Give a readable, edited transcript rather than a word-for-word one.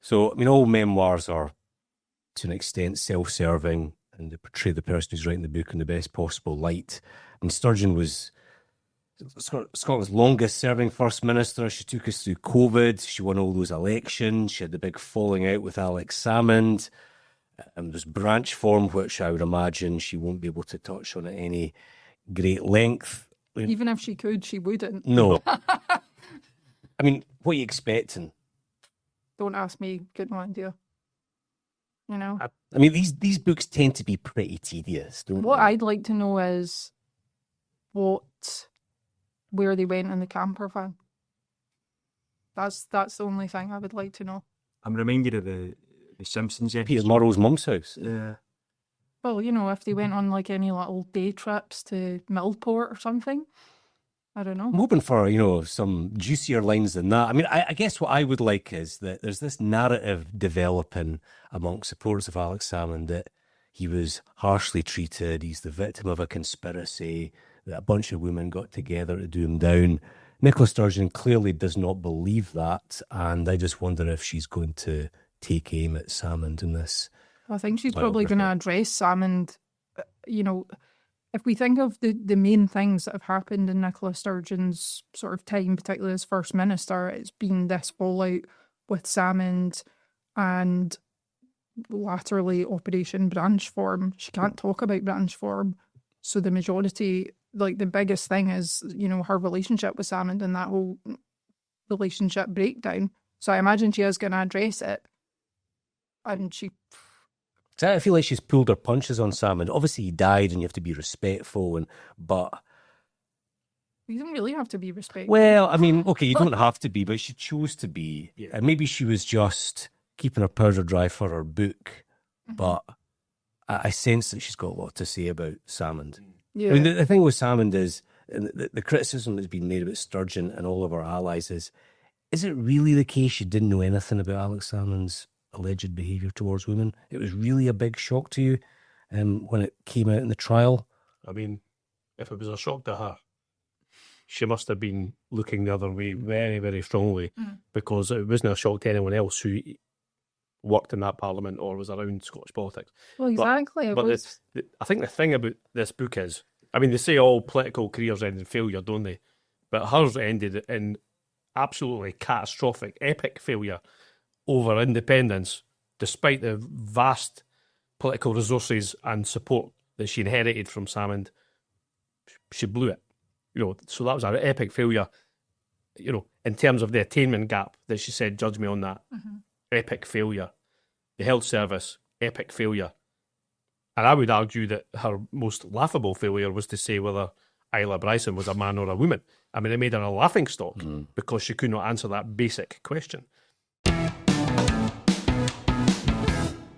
So, I mean, all memoirs are, to an extent, self-serving, and they portray the person who's writing the book in the best possible light. I mean, Sturgeon was Scotland's longest-serving First Minister. She took us through COVID. She won all those elections. She had the big falling out with Alex Salmond. And there's branch form, which I would imagine she won't be able to touch on at any great length. Even if she could, she wouldn't. No. I mean, what are you expecting? Don't ask me. Good no idea. You know? I mean, these books tend to be pretty tedious, don't What they? I'd like to know is where they went in the camper van. That's the only thing I would like to know. I'm reminded of the Simpsons episode. Peter Murrow's mum's house. Yeah. Well, you know, if they went on like any little day trips to Millport or something. I don't know. I'm hoping for, some juicier lines than that. I mean, I guess what I would like is that there's this narrative developing amongst supporters of Alex Salmond that he was harshly treated, he's the victim of a conspiracy, that a bunch of women got together to do him down. Nicola Sturgeon clearly does not believe that, and I just wonder if she's going to take aim at Salmond in this. I think she's probably going to address Salmond, if we think of the main things that have happened in Nicola Sturgeon's sort of time, particularly as First Minister, it's been this fallout with Salmond and laterally Operation Branchform. She can't talk about Branchform. So the majority, like the biggest thing is, her relationship with Salmond and that whole relationship breakdown. So I imagine she is going to address it. And I feel like she's pulled her punches on Salmond. Obviously, he died, and you have to be respectful. But you don't really have to be respectful. Well, I mean, okay, you don't have to be, but she chose to be, and maybe she was just keeping her powder dry for her book. Mm-hmm. But I sense that she's got a lot to say about Salmond. Yeah. I mean, the thing with Salmond is the criticism that's been made about Sturgeon and all of our allies is it really the case you didn't know anything about Alex Salmond's alleged behaviour towards women? It was really a big shock to you when it came out in the trial? I mean, if it was a shock to her, she must have been looking the other way very, very strongly, because it wasn't a shock to anyone else who worked in that parliament or was around Scottish politics. Well, exactly. I think the thing about this book is, I mean, they say all political careers end in failure, don't they? But hers ended in absolutely catastrophic, epic failure over independence, despite the vast political resources and support that she inherited from Salmond. She blew it. So that was an epic failure, in terms of the attainment gap that she said, judge me on that. Mm-hmm. Epic failure. The health service, epic failure. And I would argue that her most laughable failure was to say whether Isla Bryson was a man or a woman. I mean, it made her a laughing stock because she could not answer that basic question.